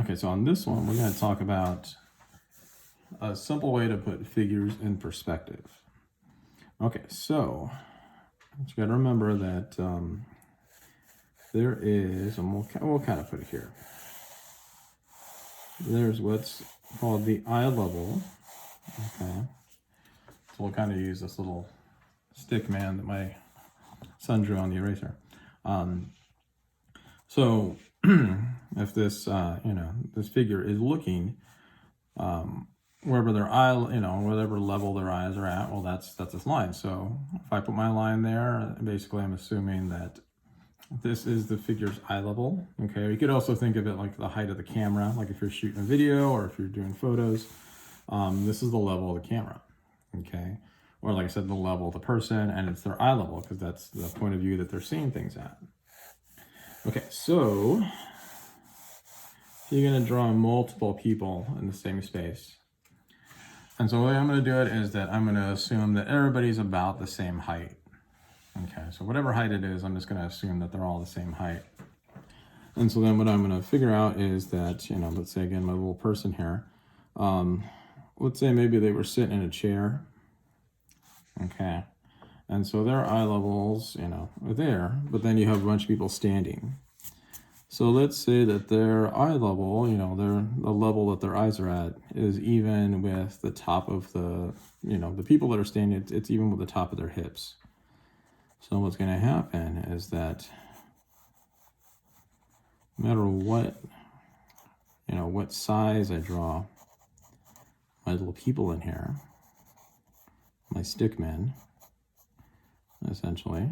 Okay, so on this one, we're going to talk about a simple way to put figures in perspective. Okay, so you got to remember that there is, and we'll kind of put it here. There's what's called the eye level. Okay, so we'll kind of use this little stick man that my son drew on the eraser. So if this, this figure is looking wherever their eye, whatever level their eyes are at, well, that's this line. So if I put my line there, basically I'm assuming that this is the figure's eye level. Okay, you could also think of it like the height of the camera, like if you're shooting a video or if you're doing photos, this is the level of the camera. Okay, or like I said, the level of the person, and it's their eye level because that's the point of view that they're seeing things at. Okay, so you're going to draw multiple people in the same space. And so the way I'm going to do it is that I'm going to assume that everybody's about the same height. Okay, so whatever height it is, I'm just going to assume that they're all the same height. And so then what I'm going to figure out is that, let's say again, my little person here, let's say maybe they were sitting in a chair. Okay. And so their eye levels, are there, but then you have a bunch of people standing. So let's say that their eye level, the level that their eyes are at is even with the top of the, the people that are standing, it's even with the top of their hips. So what's going to happen is that no matter what, what size I draw my little people in here, my stick men, essentially.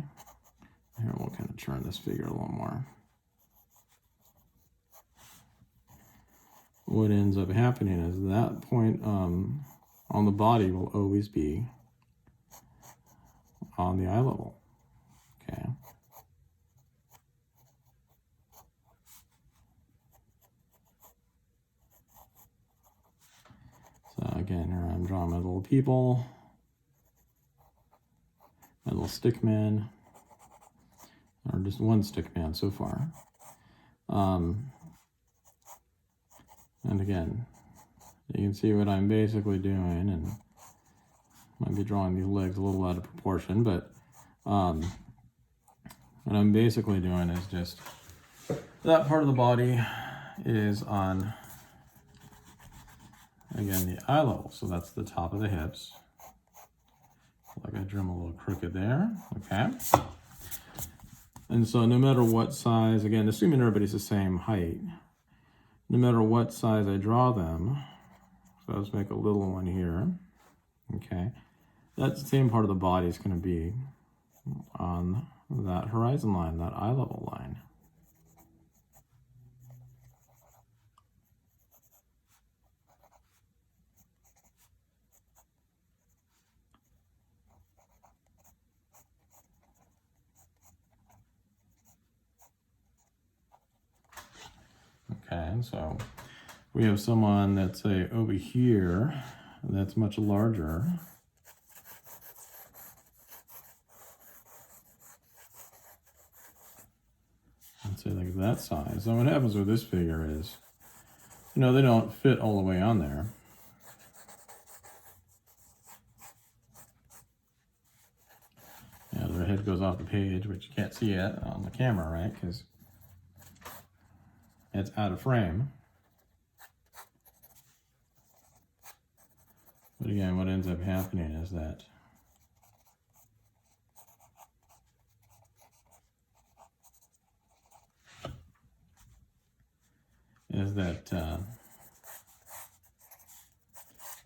Here, we'll kind of turn this figure a little more. What ends up happening is that point on the body will always be on the eye level. Okay. So again, here I'm drawing my little people, my little stick man, or just one stick man so far. And again, you can see what I'm basically doing, and might be drawing these legs a little out of proportion, but what I'm basically doing is just that part of the body is on, again, the eye level. So that's the top of the hips. Like I drew them a little crooked there. Okay. And so no matter what size, again, assuming everybody's the same height, no matter what size I draw them, so let's make a little one here, okay, that same part of the body is going to be on that horizon line, that eye level line. Okay, so we have someone that's over here that's much larger. Let's say like that size. So what happens with this figure is, they don't fit all the way on there. Their head goes off the page, which you can't see it on the camera, right? Because it's out of frame. But again, what ends up happening is that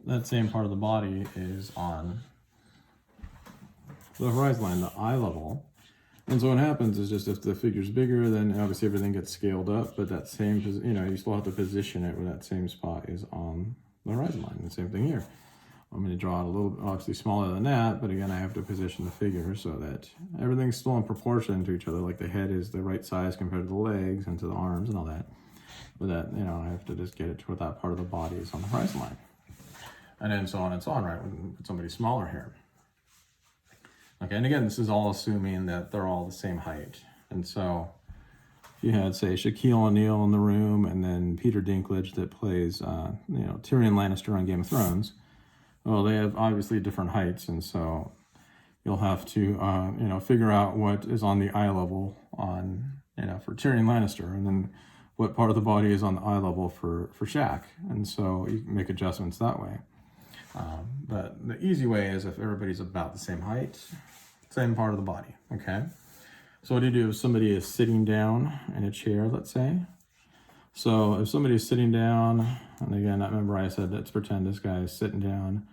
that same part of the body is on the horizon line, the eye level. And so what happens is just if the figure's bigger, then obviously everything gets scaled up, but that same, you still have to position it where that same spot is on the horizon line. The same thing here. I'm going to draw it a little, obviously smaller than that, but again, I have to position the figure so that everything's still in proportion to each other, like the head is the right size compared to the legs and to the arms and all that. But that, I have to just get it to where that part of the body is on the horizon line. And then so on and so on, right, with somebody smaller here. Okay, and again, this is all assuming that they're all the same height. And so if you had, say, Shaquille O'Neal in the room, and then Peter Dinklage that plays, Tyrion Lannister on Game of Thrones. Well, they have obviously different heights, and so you'll have to, figure out what is on the eye level on, for Tyrion Lannister, and then what part of the body is on the eye level for Shaq, and so you can make adjustments that way. But the easy way is if everybody's about the same height, same part of the body, okay? So what do you do if somebody is sitting down in a chair, let's say? So if somebody's sitting down, and again, remember I said let's pretend this guy is sitting down.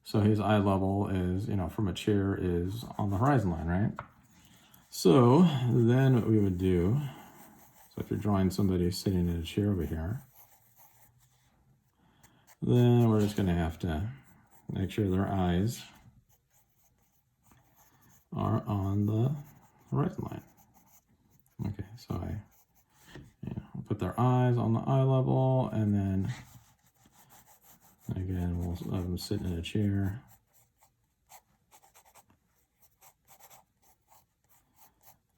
So his eye level is, from a chair is on the horizon line, right? So then what we would do, so if you're drawing somebody sitting in a chair over here, then we're just going to have to make sure their eyes are on the horizon line. Okay, so I put their eyes on the eye level, and then again we'll have them sit in a chair.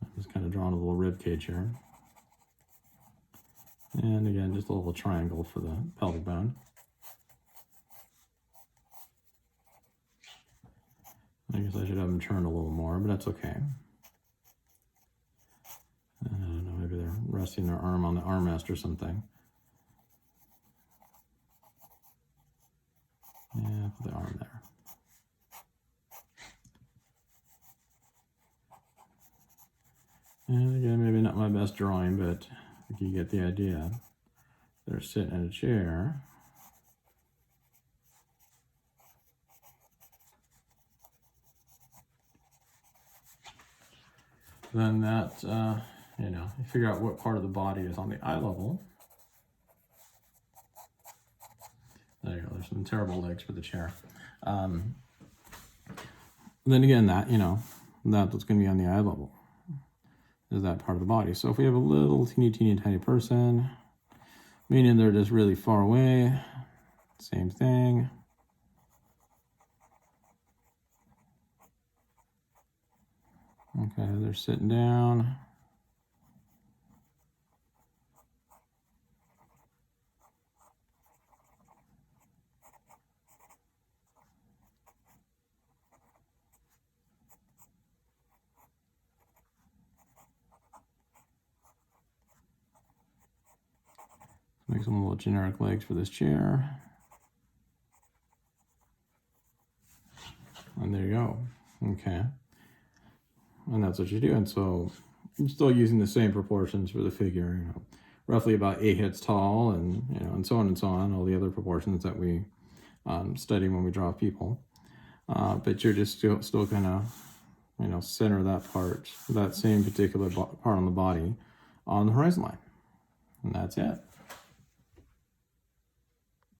I'm just kind of drawing a little rib cage here, and again just a little triangle for the pelvic bone. I guess I should have them turned a little more, but that's okay. I don't know, maybe they're resting their arm on the armrest or something. Yeah, put the arm there. And again, maybe not my best drawing, but I think you get the idea. They're sitting in a chair. Then that, you figure out what part of the body is on the eye level. There you go, there's some terrible legs for the chair. Then again, that's what's going to be on the eye level, is that part of the body. So if we have a little teeny tiny person, meaning they're just really far away, same thing. Okay, they're sitting down. Make some little generic legs for this chair. And there you go. Okay. And that's what you do. And so I'm still using the same proportions for the figure, roughly about 8 heads tall, and and so on, all the other proportions that we study when we draw people. But you're just still gonna, center that part, that same particular part on the body on the horizon line. And that's it.